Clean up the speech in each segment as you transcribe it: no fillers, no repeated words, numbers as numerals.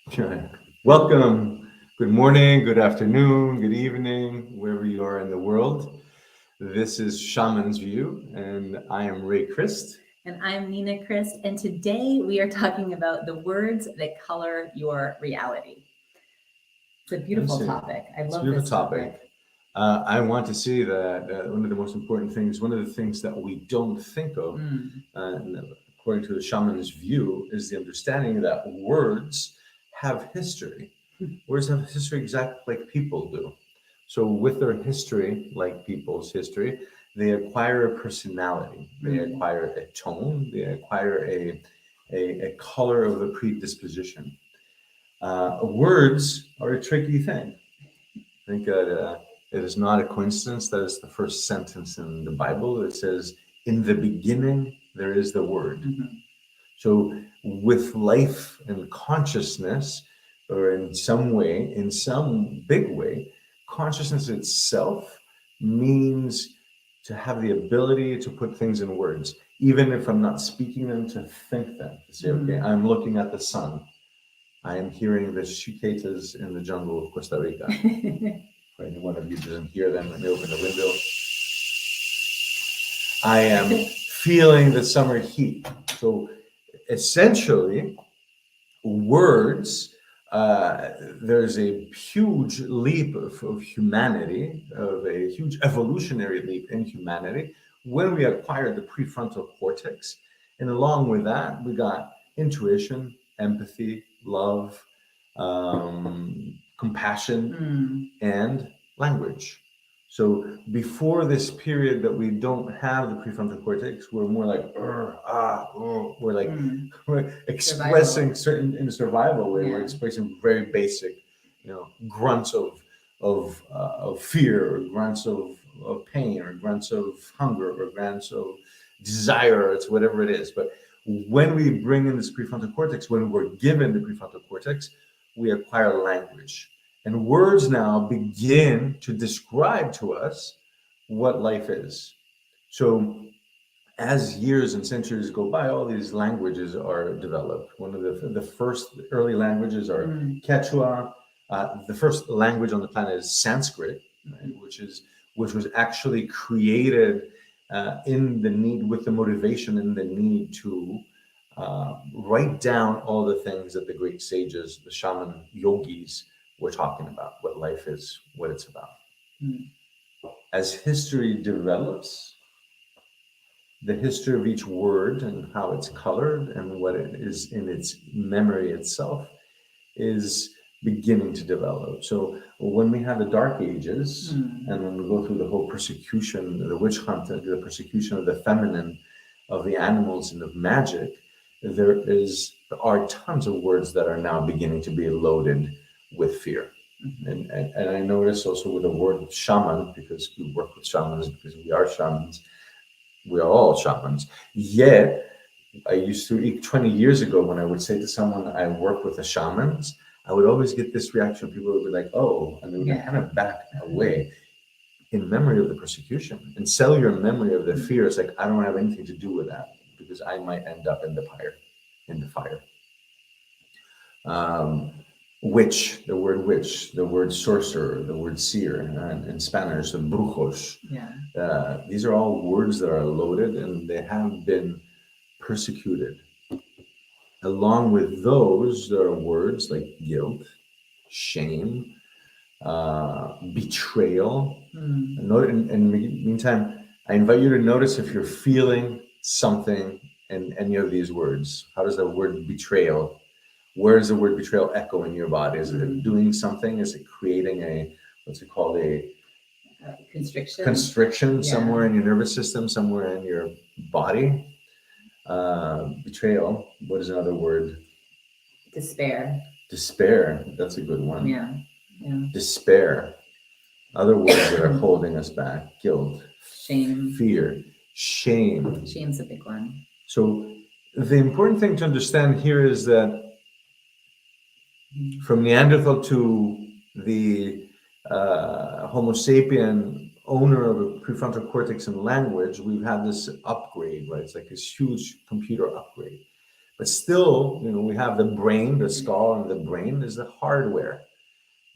Okay. Welcome. Good morning, good afternoon, good evening, wherever you are in the world. This is Shaman's View, and I am Ray Christ. And I'm Nina Christ, and today we are talking about the words that color your reality. It's a Let me beautiful see. topic. I It's a love beautiful this topic. topic. I want to see that one of the most important things, one of the things that we don't think of, and according to the shaman's view, is the understanding that words have history. Words have history exactly like people do. So, with their history, like people's history, they acquire a personality, they Mm. acquire a tone, they acquire a color of a predisposition. Words are a tricky thing. I think that it is not a coincidence that it's the first sentence in the Bible that says, "In the beginning, there is the Word." Mhm. So, with life and consciousness, or in some way, in some big way, consciousness itself means to have the ability to put things in words, even if I'm not speaking them, to think them, to say, okay, Mm. I'm looking at the sun. I am hearing the cicadas in the jungle of Costa Rica. For any one of you doesn't hear them, let me open the window. I am feeling the summer heat. So essentially, words, there's a huge leap of humanity, of a huge evolutionary leap in humanity when we acquired the prefrontal cortex. And along with that, we got intuition, empathy, love, compassion, Mm. and language. So before this period that we don't have the prefrontal cortex, we're more like we're like Mm. we're Survival. expressing certain in a survival way. We're Yeah. expressing very basic, grunts of fear, or grunts of pain, or grunts of hunger, or grunts of desire. It's whatever it is. But when we bring in this prefrontal cortex, when we're given the prefrontal cortex, we acquire language. And words now begin to describe to us what life is. So as years and centuries go by, all these languages are developed. One of the first early languages are Mm. Quechua. The first language on the planet is Sanskrit, right, Mhm. which was actually created in the need, with the motivation and the need to write down all the things that the great sages, the shaman yogis, were talking about, what life is, what it's about. Mm. As history develops, the history of each word and how it's colored and what it is in its memory itself is beginning to develop. So when we have the Dark Ages, and Mm. when we go through the whole persecution, the witch hunt, the persecution of the feminine, of the animals, and of magic, there are tons of words that are now beginning to be loaded with fear. Mhm. And I notice also with the word shaman, because we work with shamans, because we are shamans, we are all shamans. Yet, I used to, 20 years ago, when I would say to someone, I work with the shamans, I would always get this reaction. People would be like, oh, and they would Yeah. kind of back away in memory of the persecution and cellular memory of the fear. It's like, I don't have anything to do with that because I might end up in the fire, in the fire. Um, witch, the word sorcerer, the word seer, and in Spanish, the brujos. Yeah. These are all words that are loaded and they have been persecuted. Along with those, there are words like guilt, shame, betrayal. Mm. In the meantime, I invite you to notice if you're feeling something in any of these words. How does the word betrayal, where does the word betrayal echo in your body? Is it Mm. doing something? Is it creating what's it called, a Constriction. constriction Yeah. somewhere in your nervous system, somewhere in your body? Betrayal. What is another word? Despair. Despair. That's a good one. Yeah. Yeah. Despair. Other words that are holding us back: guilt, Shame. fear, shame. Shame's a big one. So, the important thing to understand here is that Mm. from Neanderthal to the Homo sapien, owner of a prefrontal cortex and language, we've had this upgrade, right? It's like this huge computer upgrade. But still, we have the brain, the skull, and the brain is the hardware.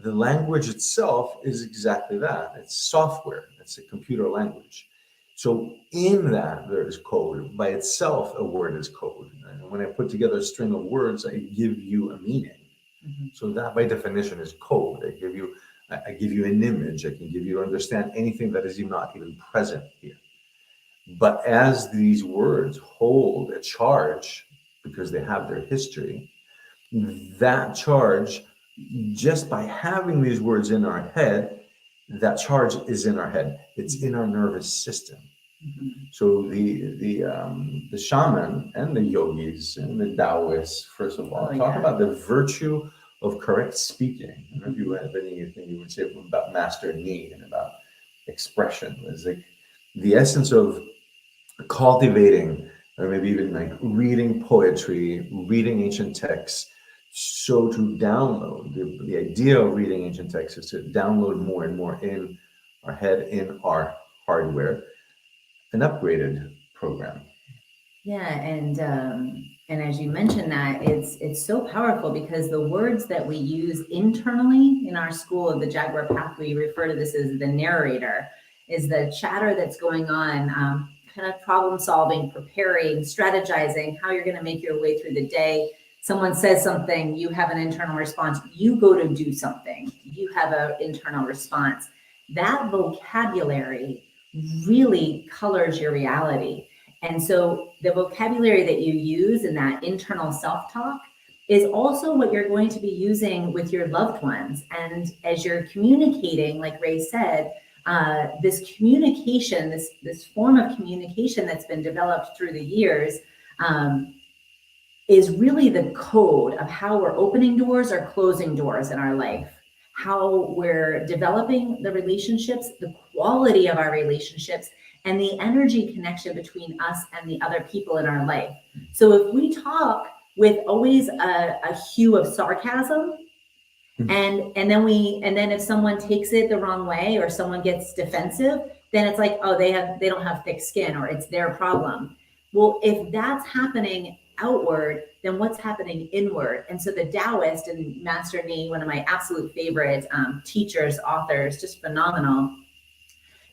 The language itself is exactly that. It's software. It's a computer language. So in that, there is code. By itself, a word is code. And when I put together a string of words, I give you a meaning. So that, by definition, is code. I give you an image. I can give you to understand anything that is not even present here. But as these words hold a charge, because they have their history, that charge, just by having these words in our head, that charge is in our head. It's in our nervous system. So the shaman and the yogis and the Taoists, first of all, talk about the virtue of correct speaking. I don't know if you have anything you would say about Master Ni and about expression. It's like the essence of cultivating, or maybe even like reading poetry, reading ancient texts. So to download, the idea of reading ancient texts is to download more and more in our head, in our hardware, an upgraded program. Yeah, and as you mentioned that, it's so powerful because the words that we use internally in our school of the Jaguar Path, we refer to this as the narrator, is the chatter that's going on, kind of problem solving, preparing, strategizing, how you're going to make your way through the day. Someone says something, you have an internal response, you go to do something, you have an internal response. That vocabulary really colors your reality. And so the vocabulary that you use in that internal self-talk is also what you're going to be using with your loved ones. And as you're communicating, like Ray said, this communication, this form of communication that's been developed through the years, is really the code of how we're opening doors or closing doors in our life, how we're developing the relationships, the quality of our relationships, and the energy connection between us and the other people in our life. So if we talk with always a hue of sarcasm, and then if someone takes it the wrong way or someone gets defensive, then it's like, oh, they don't have thick skin, or it's their problem. Well, if that's happening outward, then what's happening inward? And so the Taoist and Master Ni, one of my absolute favorite teachers, authors, just phenomenal,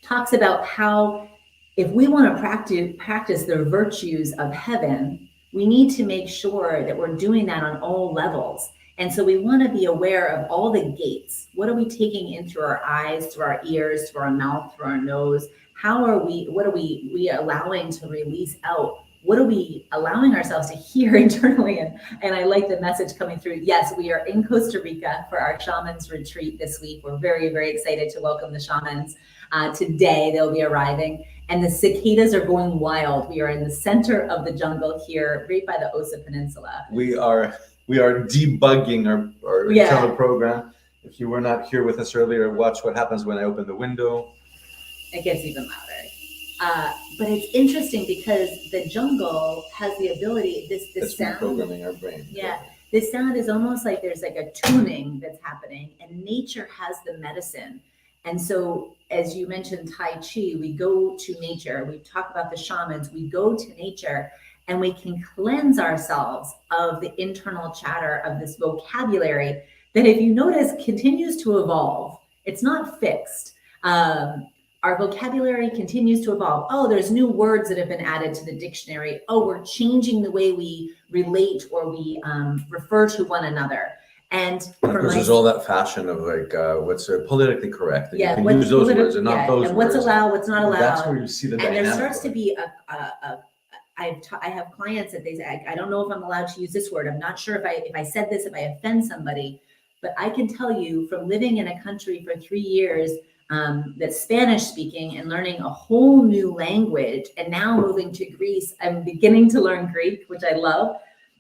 talks about how if we want to practice the virtues of heaven, we need to make sure that we're doing that on all levels. And so we want to be aware of all the gates. What are we taking in through our eyes, through our ears, through our mouth, through our nose? What are we allowing to release out? What are we allowing ourselves to hear internally? And I like the message coming through. Yes, we are in Costa Rica for our Shamans Retreat this week. We're very, very excited to welcome the shamans. Today, they'll be arriving. And the cicadas are going wild. We are in the center of the jungle here, right by the Osa Peninsula. We are debugging our internal program. If you were not here with us earlier, watch what happens when I open the window. It gets even louder. But it's interesting because the jungle has the ability, this sound. Programming our brain. Yeah, this sound is almost like there's like a tuning that's happening, and nature has the medicine. And so, as you mentioned, Tai Chi, we go to nature. We talk about the shamans. We go to nature, and we can cleanse ourselves of the internal chatter of this vocabulary that, if you notice, continues to evolve. It's not fixed. Our vocabulary continues to evolve. Oh, there's new words that have been added to the dictionary. Oh, we're changing the way we relate or we refer to one another. And because there's all that fashion of like what's politically correct. Yeah, you can use those words and not those and words. what's allowed, what's not allowed. That's where you see the dynamic. And there starts to be I have clients that they say, I don't know if I'm allowed to use this word. I'm not sure if I said this, if I offend somebody. But I can tell you from living in a country for 3 years that's Spanish speaking and learning a whole new language, and now moving to Greece, I'm beginning to learn Greek, which I love.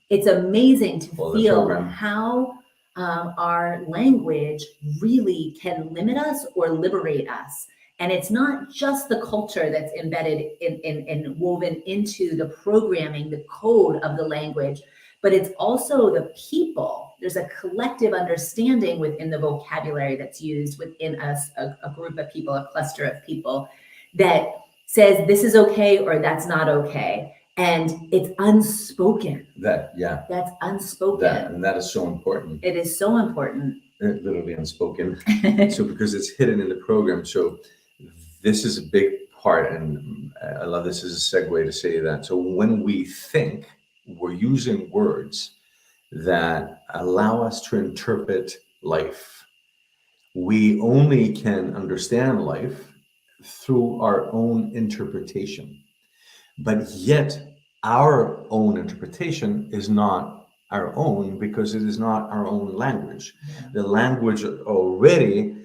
It's amazing to feel how our language really can limit us or liberate us. And it's not just the culture that's embedded and woven into the programming, the code of the language, but it's also the people. There's a collective understanding within the vocabulary that's used within us, a group of people, a cluster of people that says this is okay or that's not okay. And it's unspoken. That, yeah, That's unspoken. that is so important. It is so important. Literally unspoken. So because it's hidden in the program. So this is a big part, and I love this as a segue to say that. So when we think, we're using words that allow us to interpret life. We only can understand life through our own interpretation. But yet, our own interpretation is not our own because it is not our own language. The language already,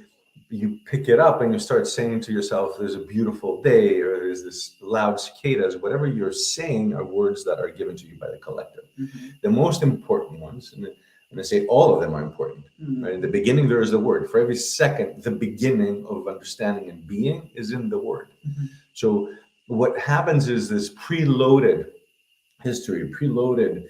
you pick it up and you start saying to yourself, there's a beautiful day, or there's this loud cicadas. Whatever you're saying are words that are given to you by the collective. Mhm. The most important ones, and I say all of them are important. Mhm. Right? In the beginning, there is the word. For every second, the beginning of understanding and being is in the word. Mhm. So what happens is this preloaded history, preloaded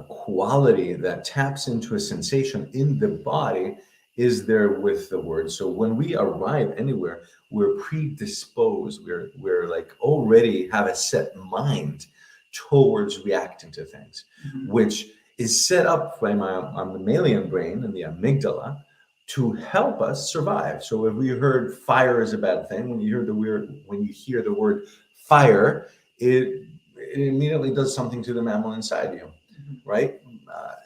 quality that taps into a sensation in the body is there with the word. So when we arrive anywhere, we're predisposed. We're like already have a set mind towards reacting to things, Mhm. which is set up by our mammalian brain and the amygdala to help us survive. So if we heard fire is a bad thing, when you hear the word fire, it immediately does something to the mammal inside you, Mhm. right?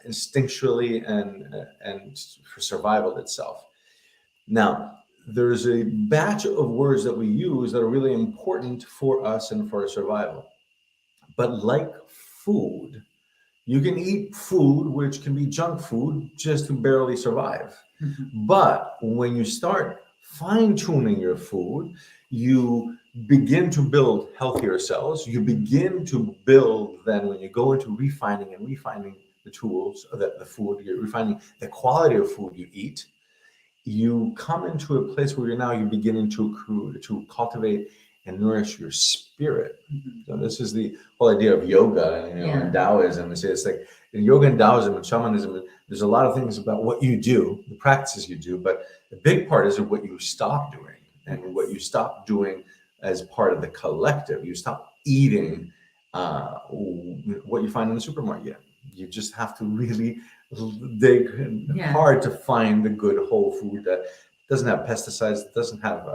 Instinctually and for survival itself. Now, there's a batch of words that we use that are really important for us and for our survival. But like food, you can eat food, which can be junk food, just to barely survive. Mhm. But when you start fine tuning your food, you begin to build healthier cells. You begin to build, then when you go into refining the tools that the food, you're refining the quality of food you eat, you come into a place where you're beginning to cultivate and nourish your spirit. Mhm. So this is the whole idea of yoga, and Yeah. and Taoism. They say it's like in yoga and Taoism and shamanism. There's a lot of things about what you do, the practices you do, but the big part is what you stop doing, and what you stop doing as part of the collective. You stop eating what you find in the supermarket. You just have to really dig Yeah. hard to find the good whole food that doesn't have pesticides, doesn't have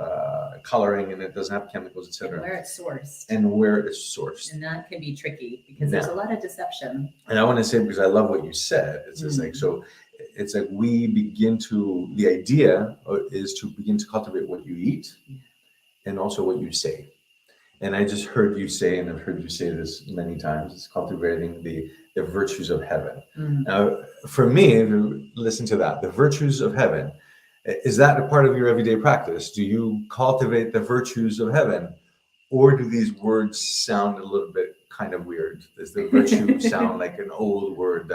coloring in it, doesn't have chemicals, And etc. where it's sourced. And where it's sourced. And that can be tricky because there's a lot of deception. And I want to say, because I love what you said, it's just like, so it's like the idea is to begin to cultivate what you eat and also what you say. And I just heard you say, and I've heard you say this many times, it's cultivating the virtues of heaven. Mhm. Now, for me, listen to that, the virtues of heaven. Is that a part of your everyday practice? Do you cultivate the virtues of heaven? Or do these words sound a little bit kind of weird? Does the virtue sound like an old word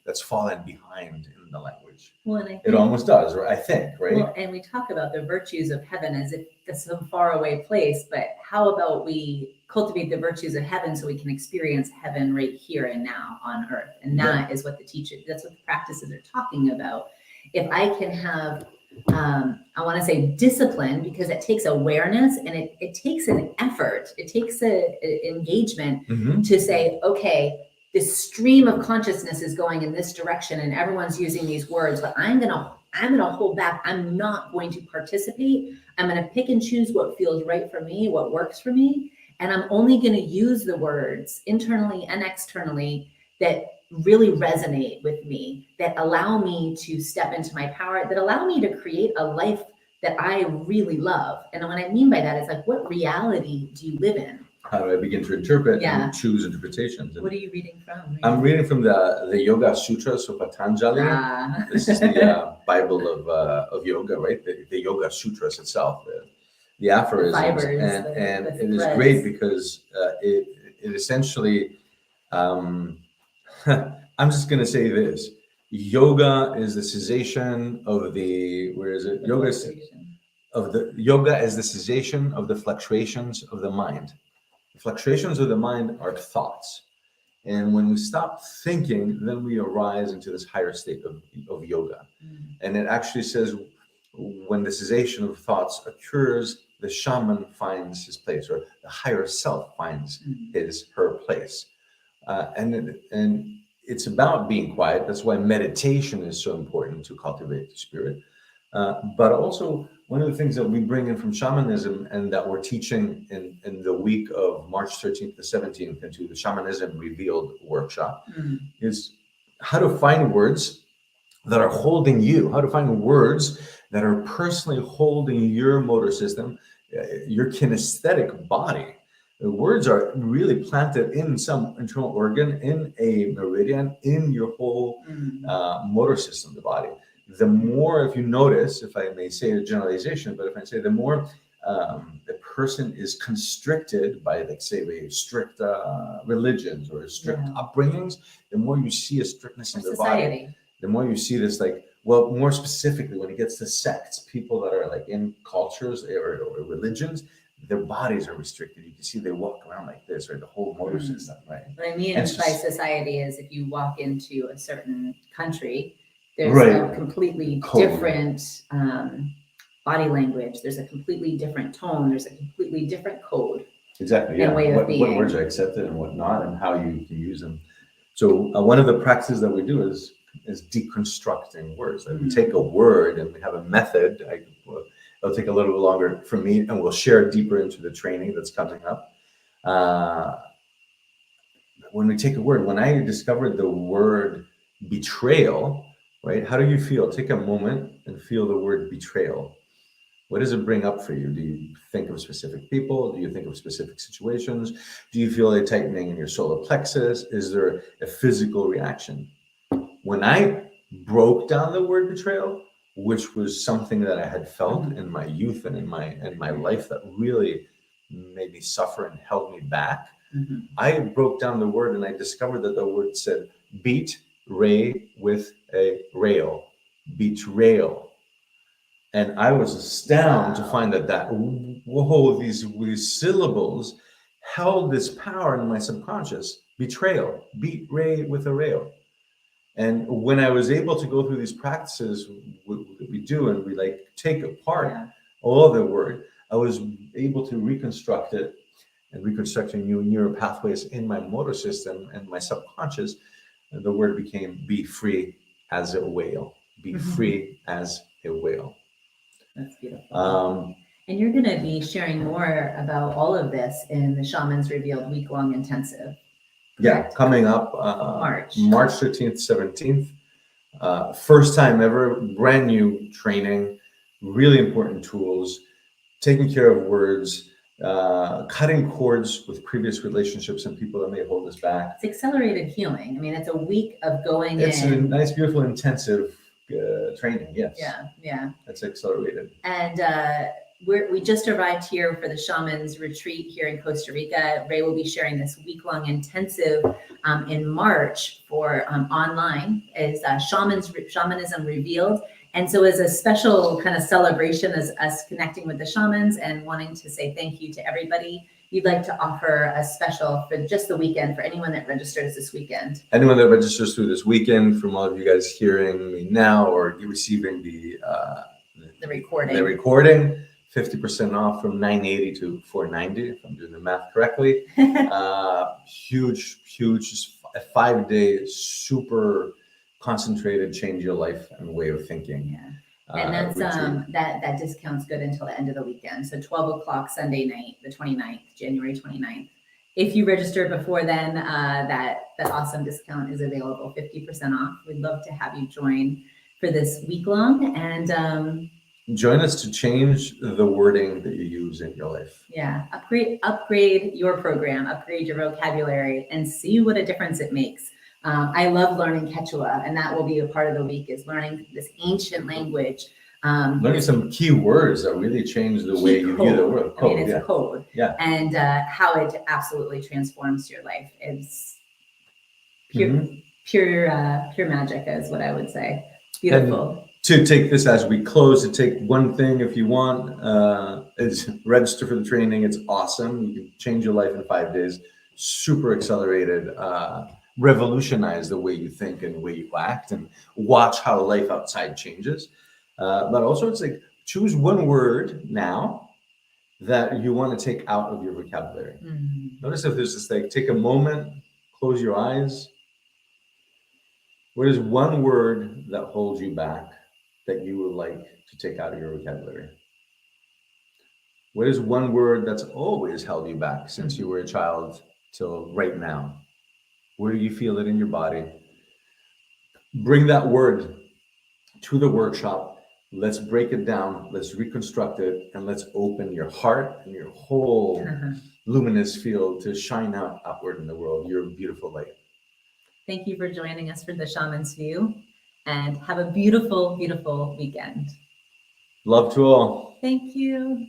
that's fallen behind in the language? Well, and I It think, almost does, I think, right? well, and we talk about the virtues of heaven as if it's some faraway place, but how about we cultivate the virtues of heaven so we can experience heaven right here and now on earth? And that is what that's what the practices are talking about. If I can have, I want to say discipline, because it takes awareness and it takes an effort, it takes an engagement Mhm. to say, okay, this stream of consciousness is going in this direction and everyone's using these words, but I'm gonna hold back. I'm not going to participate. I'm gonna pick and choose what feels right for me, what works for me. And I'm only gonna use the words internally and externally that really resonate with me, that allow me to step into my power, that allow me to create a life that I really love. And what I mean by that is like, what reality do you live in? How do I begin to interpret Yeah. and choose interpretations? And What are you reading from? I'm reading from the Yoga Sutras of Patanjali. This is the Bible of yoga, right? The Yoga Sutras itself, the aphorisms, fibers, and the it is threads. great because it essentially. I'm just gonna say this: yoga is the cessation of the. Where is it? Yoga is the cessation of the fluctuations of the mind. The fluctuations of the mind are thoughts. And when we stop thinking, then we arise into this higher state of yoga. Mm. And it actually says when the cessation of thoughts occurs, the shaman finds his place, or the higher self finds her place. And it's about being quiet. That's why meditation is so important to cultivate the spirit. But also, one of the things that we bring in from shamanism and that we're teaching in the week of March 13th to 17th into the Shamanism Revealed workshop is how to find words that are holding you, how to find words that are personally holding your motor system, your kinesthetic body. The words are really planted in some internal organ, in a meridian, in your whole motor system, the body. The more, if you notice, if I may say a generalization, but if I say the more the person is constricted by, like, say, the strict religions or strict upbringings, the more you see a strictness in the body. The more you see this, like, well, more specifically, when it gets to sects, people that are like in cultures or religions, their bodies are restricted. You can see they walk around like this, right? The whole motor system, right? What I mean by society is if you walk into a certain country, there's a completely different body language. There's a completely different tone. There's a completely different code. Exactly. Yeah. What words are accepted and what not, and how you can use them. So one of the practices that we do is deconstructing words. Like we take a word and we have a method. It'll take a little bit longer for me, and we'll share deeper into the training that's coming up. When we take a word, when I discovered the word betrayal, right? How do you feel? Take a moment and feel the word betrayal. What does it bring up for you? Do you think of specific people? Do you think of specific situations? Do you feel a tightening in your solar plexus? Is there a physical reaction? When I broke down the word betrayal, which was something that I had felt in my youth and in my life that really made me suffer and held me back, I broke down the word and I discovered that the word said beat ray with a rail, betrayal. And I was astounded to find that whoa, these syllables held this power in my subconscious. Betrayal, beat ray with a rail. And when I was able to go through these practices we do, and we like take apart all the word, I was able to reconstruct it and reconstructing new neural pathways in my motor system and my subconscious. And the word became be free as a whale. Be free as a whale. That's beautiful. And you're going to be sharing more about all of this in the Shamans Revealed week-long intensive. Yeah, coming up March 13th, 17th. First time ever, brand new training, really important tools, taking care of words, cutting cords with previous relationships and people that may hold us back. It's accelerated healing. I mean, it's a week of going in. It's a nice, beautiful, intensive training, yes. Yeah. That's accelerated. And we just arrived here for the Shamans Retreat here in Costa Rica. Ray will be sharing this week-long intensive in March for online is Shamanism Revealed. And so as a special kind of celebration as us connecting with the shamans and wanting to say thank you to everybody, you'd like to offer a special for just the weekend for anyone that registers this weekend. Anyone that registers through this weekend, from all of you guys hearing me now or receiving the recording, 50% off from $980 to $490, if I'm doing the math correctly. Huge, just a 5-day, super concentrated, change your life and way of thinking. Yeah. And that's that discount's good until the end of the weekend. So 12 o'clock Sunday night, the 29th, January 29th. If you register before then, that awesome discount is available, 50% off. We'd love to have you join for this week long and join us to change the wording that you use in your life. Yeah, upgrade your program, upgrade your vocabulary, and see what a difference it makes. I love learning Quechua, and that will be a part of the week, is learning this ancient language. Learning some key words that really change the way you view the world. Code, it's code. Yeah. And how it absolutely transforms your life. It's pure magic is what I would say. Beautiful. And to take this as we close, to take one thing if you want, is register for the training. It's awesome. You can change your life in 5 days. Super accelerated. Revolutionize the way you think and the way you act, and watch how life outside changes. But also, it's like choose one word now that you want to take out of your vocabulary. Mm. Notice if there's this thing, take a moment, close your eyes. What is one word that holds you back that you would like to take out of your vocabulary? What is one word that's always held you back since you were a child till right now? Where do you feel it in your body? Bring that word to the workshop. Let's break it down. Let's reconstruct it. And let's open your heart and your whole luminous field to shine out outward in the world. You're a beautiful light. Thank you for joining us for the Shaman's View, and have a beautiful, beautiful weekend. Love to all. Thank you.